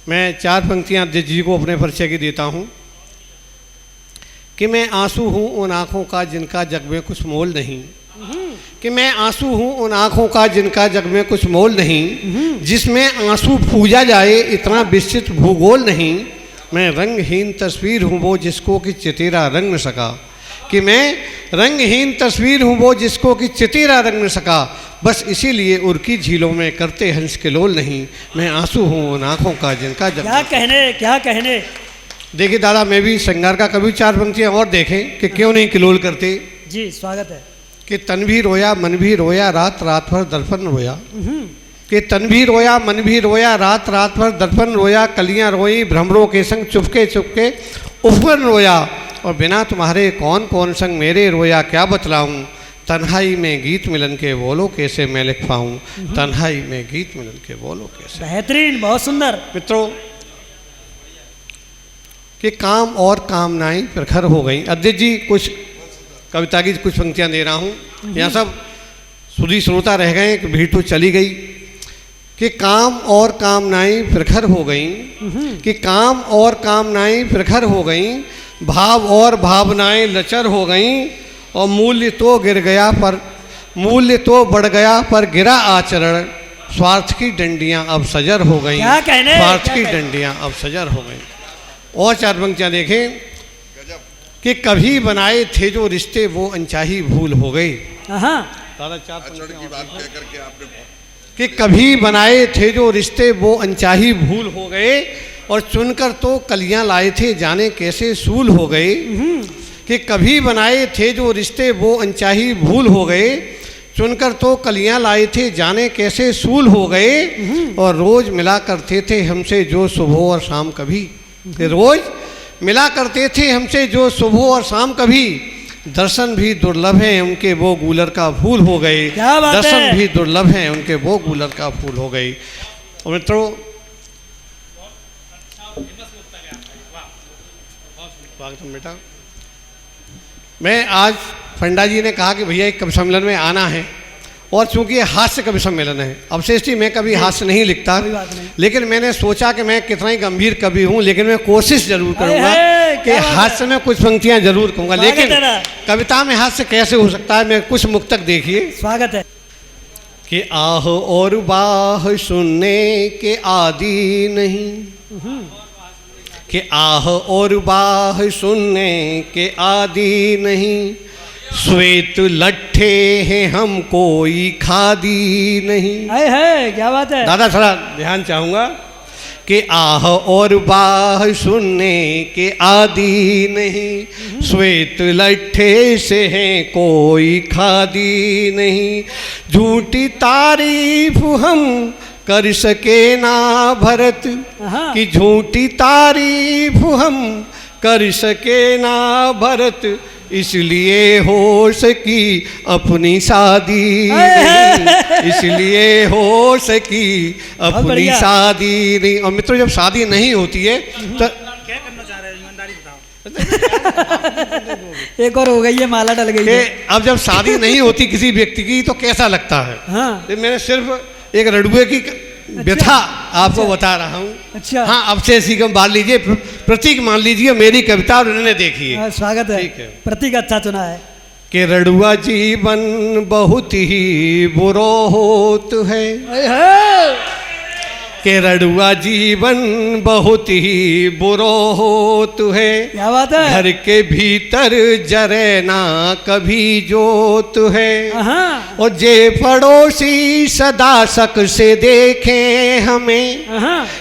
मैं 4 पंक्तियां अध्यक्ष जी को अपने परिचय की देता हूं कि मैं आंसू हूं उन आँखों का जिनका जग में कुछ मोल नहीं, कि मैं आंसू हूं उन आँखों का जिनका जग में कुछ मोल नहीं, जिसमें आंसू पूजा जाए इतना विस्तृत भूगोल नहीं। मैं रंगहीन तस्वीर हूं वो जिसको कि चितेरा रंग न सका, कि मैं रंगहीन तस्वीर हूं वो जिसको कि चितेरा रंग न सका, बस इसीलिए उर्की झीलों में करते हंस के लोल नहीं। मैं आंसू हूं उन आँखों का जिनका जग क्या कहने। देखिए दादा, मैं भी श्रृंगार का कभी 4 पंक्तियां और देखें कि क्यों नहीं किलोल करते। जी स्वागत है। कि तन भी रोया मन भी रोया रात रात भर दर्पण रोया, कि तन भी रोया मन भी रोया रात रात भर दर्पण रोया, कलियां रोई भ्रमरों के संग चुपके चुपके उपवन रोया, और बिना तुम्हारे कौन कौन संग मेरे रोया क्या बतलाऊं, तन्हाई में गीत मिलन के बोलो कैसे मैं लिख पाऊं, तन्हाई में गीत मिलन के बोलो कैसे। बेहतरीन, बहुत सुंदर। मित्रों, कि काम और कामनाएं प्रखर हो गई। अध्यक्ष जी कुछ कविता की कुछ पंक्तियां दे रहा हूं, यहाँ सब सुधी श्रोता रह गए कि भीड़ तो चली गई। कि काम और कामनाएं प्रखर हो गई, कि काम और कामनाएं प्रखर हो गई, भाव और भावनाएं लचर हो गई, और मूल्य तो गिर गया पर मूल्य तो बढ़ गया पर गिरा आचरण, स्वार्थ की डंडियां अब सजर हो गई, स्वार्थ की डंडियां अब सजर हो गई। और 4 पंक्तियां देखें कि कभी बनाए थे जो रिश्ते वो अनचाही भूल हो गए। दादा 4 पंक्तियां कि कभी बनाए थे जो रिश्ते वो अनचाही भूल हो गए, और चुनकर तो कलियां लाए थे जाने कैसे सूल हो गए। कि कभी बनाए थे जो रिश्ते वो अनचाही भूल हो गए, चुनकर तो कलियां लाए थे जाने कैसे सूल हो गए, और रोज मिला करते थे हमसे जो सुबह और शाम कभी, रोज मिला करते थे हमसे जो सुबह और शाम कभी, दर्शन भी दुर्लभ है उनके वो गूलर का फूल हो गए, दर्शन भी दुर्लभ है उनके वो गूलर का फूल हो गई। और मित्रों, बेटा मैं आज फंडा जी ने कहा कि भैया एक कवि सम्मेलन में आना है, और चूंकि ये हास्य कवि सम्मेलन है, अवशेष जी मैं कभी हास्य नहीं लिखता, लेकिन मैंने सोचा कि मैं कितना ही गंभीर कवि हूँ, लेकिन मैं कोशिश जरूर करूँगा कि हास्य में कुछ पंक्तियाँ जरूर कहूँगा, लेकिन कविता में हास्य कैसे हो सकता है। मैं कुछ मुक्तक देखिए। स्वागत है। कि आह और बाह सुनने के आदि नहीं, कि आह और बाह सुनने के आदि नहीं, श्वेत लट्ठे हैं हम कोई खादी नहीं। है क्या बात है दादा, थोड़ा ध्यान चाहूँगा। कि आह और बाह सुनने के आदि नहीं, श्वेत लट्ठे से हैं कोई खादी नहीं, झूठी तारीफ हम कर सके ना भरत, कि झूठी तारीफ हम कर सके ना भरत, इसलिए हो सकी अपनी शादी नहीं, इसलिए हो सकी अपनी शादी नहीं। और मित्रों, जब शादी नहीं होती है तो क्या करना चाह रहे हैं, ईमानदारी बताओ। एक और हो गई है, माला डल गई है। अब जब शादी नहीं होती किसी व्यक्ति की तो कैसा लगता है। तो मैंने सिर्फ एक रड़ुए की व्यथा आपको बता रहा हूँ। अच्छा। हाँ, अब से इसी को मान लीजिए, प्रतीक मान लीजिए मेरी कविता, और उन्होंने देखी है। स्वागत है। प्रतीक अच्छा चुना है। कि रड़ुआ जीवन बहुत ही बुरा होत है, कि रड़ुआ जीवन बहुत ही बुरा होत है, क्या बात है। घर के भीतर जरे ना कभी जोत है, और जे पड़ोसी सदा शक से देखें हमें,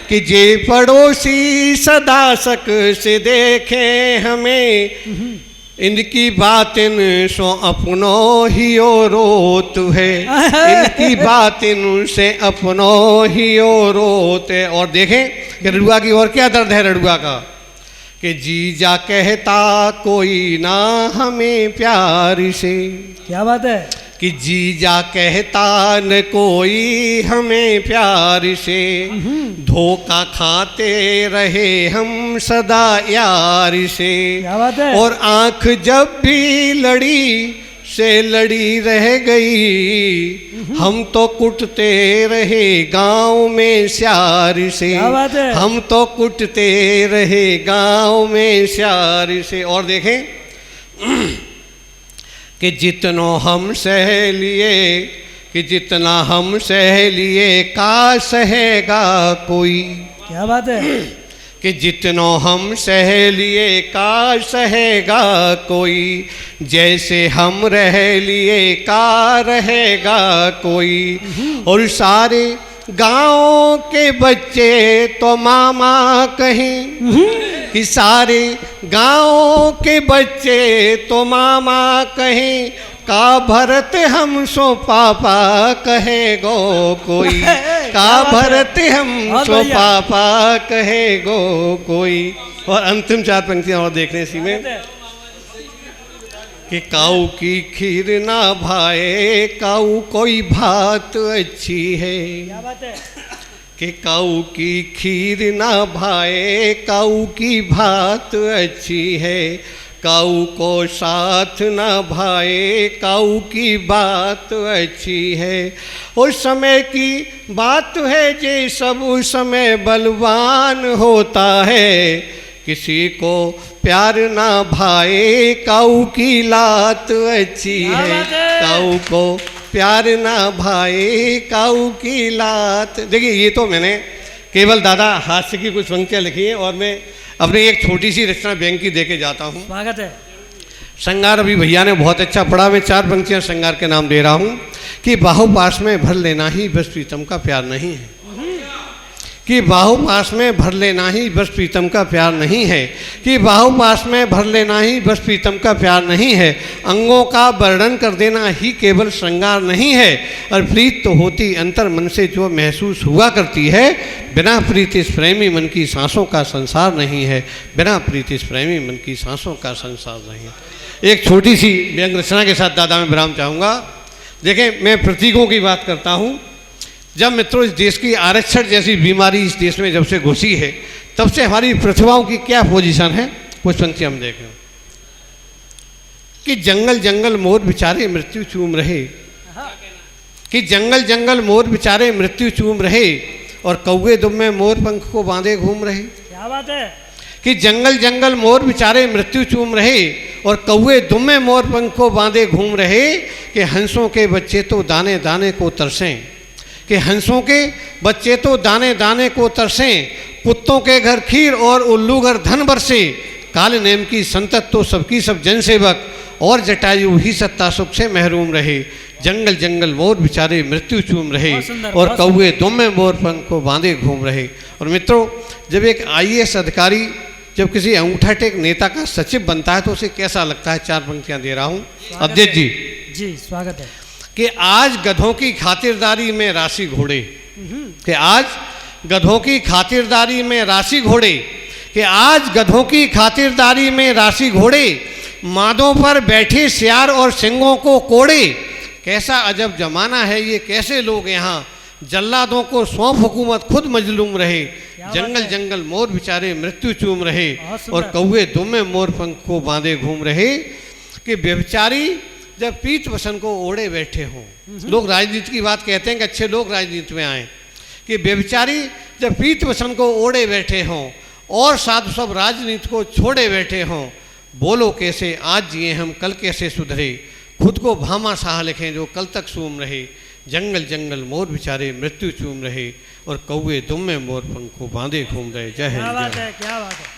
कि जे पड़ोसी सदा शक से देखें हमें, इनकी बातिन सो अपनो ही रोत है, इनकी बातिन से अपनो ही रोत है। और देखें कि रड़ुआ की और क्या दर्द है रड़ुआ का। कि जीजा कहता कोई ना हमें प्यार से, क्या बात है। कि जीजा कहता न कोई हमें प्यार से, धोखा खाते रहे हम सदा यार से, क्या बात है। और आँख जब भी लड़ी से लड़ी रह गई, हम तो कुटते रहे गांव में श्यार से, क्या बात है। हम तो कुटते रहे गांव में श्यार से। और देखें कि जितनो हम सह लिए, कि जितना हम सह लिए का सहेगा कोई। क्या बात है। कि जितनो हम सह लिए का सहेगा कोई, जैसे हम रह लिए का रहेगा कोई। और सारे गांव के बच्चे तो मामा कहें, कि सारे गांव के बच्चे तो मामा कहें, का भरत हम सो पापा कहेगो कोई। का भरत हम सो पापा कहेगो कोई। और अंतिम 4 पंक्तियां और देखने इसी में, कि काऊ की खीर ना भाए काऊ कोई भात अच्छी है। क्या बात है। कि काऊ की खीर ना भाए काऊ की भात अच्छी है, काऊ को साथ ना भाए काऊ की बात अच्छी है। उस समय की बात है जे सब उस समय बलवान होता है, किसी को प्यार ना भाए काऊ की लात अच्छी है। काऊ को प्यार ना भाए काऊ की लात। देखिए ये तो मैंने केवल दादा हास्य की कुछ पंक्तियाँ लिखी हैं और मैं अपनी एक छोटी सी रचना बैंक की दे के जाता हूँ। स्वागत है। श्रृंगार अभी भैया ने बहुत अच्छा पढ़ा, मैं 4 पंक्तियाँ श्रृंगार के नाम दे रहा हूँ। कि बाहु पास में भर लेना ही बस प्रीतम का प्यार नहीं है, कि बाहु पास में भर लेना ही बस प्रीतम का प्यार नहीं है, कि बाहु पास में भर लेना ही बस प्रीतम का प्यार नहीं है। अंगों का वर्णन कर देना ही केवल श्रृंगार नहीं है, और प्रीत तो होती अंतर मन से जो महसूस हुआ करती है। बिना प्रीति इस प्रेमी मन की सांसों का संसार नहीं है, बिना प्रीति इस प्रेमी मन की सांसों का संसार नहीं है। एक छोटी सी व्यंग रचना के साथ दादा मैं विराम चाहूँगा। देखें मैं प्रतीकों की बात करता हूँ। जब मित्रों इस देश की आरक्षण जैसी बीमारी इस देश में जब से घुसी है, तब से हमारी प्रतिभाओं की क्या पोजीशन है, कुछ पंक्ति हम देखें। कि जंगल जंगल मोर बेचारे मृत्यु चूम रहे, कि जंगल जंगल मोर बेचारे मृत्यु चूम रहे, और कौवे दुम्मे मोर पंख को बांधे घूम रहे। क्या बात है। कि जंगल जंगल मोर बेचारे मृत्यु चूम रहे, और कौवे दुम्मे मोर पंख को बांधे घूम रहे। कि हंसों के बच्चे तो दाने दाने को तरसें, कि हंसों के बच्चे तो दाने दाने को तरसें, कुत्तों के घर खीर और उल्लू घर धन बरसे। काल नेम की संतत तो सबकी सब जनसेवक, और जटायु ही सत्ता सुख से महरूम रहे। जंगल जंगल मोर बेचारे मृत्यु चूम रहे, और कौवे दुम्मे मोर पंख को बांधे घूम रहे। और मित्रों जब एक IAS अधिकारी जब किसी अंगूठा टेक नेता का सचिव बनता है तो उसे कैसा लगता है, 4 पंक्तियां दे रहा हूँ। अध्यक्ष जी स्वागत है। कि आज गधों की खातिरदारी में राशि घोड़े, कि आज गधों की खातिरदारी में राशि घोड़े, कि आज गधों की खातिरदारी में राशि घोड़े, मादों पर बैठे सियार और सिंगों को कोड़े। कैसा अजब जमाना है ये, कैसे लोग यहाँ, जल्लादों को सौंप हुकूमत खुद मजलूम रहे। जंगल जंगल मोर बेचारे मृत्यु चूम रहे, और कौवे दुम्मे मोर पंख को बांधे घूम रहे। कि व्यभिचारी जब पीत वसन को ओढ़े बैठे हों, लोग राजनीति की बात कहते हैं कि अच्छे लोग राजनीति में आए। कि व्यभिचारी जब पीत वसन को ओढ़े बैठे हों, और साधु सब राजनीति को छोड़े बैठे हों। बोलो कैसे आज जिए हम कल कैसे सुधरे, खुद को भामा शाह लिखें जो कल तक सूम रहे। जंगल जंगल मोर बेचारे मृत्यु चूम रहे, और कौवे दुम्मे मोर पंख को बांधे घूम रहे। जय हिंद। क्या बात है। क्या बात है।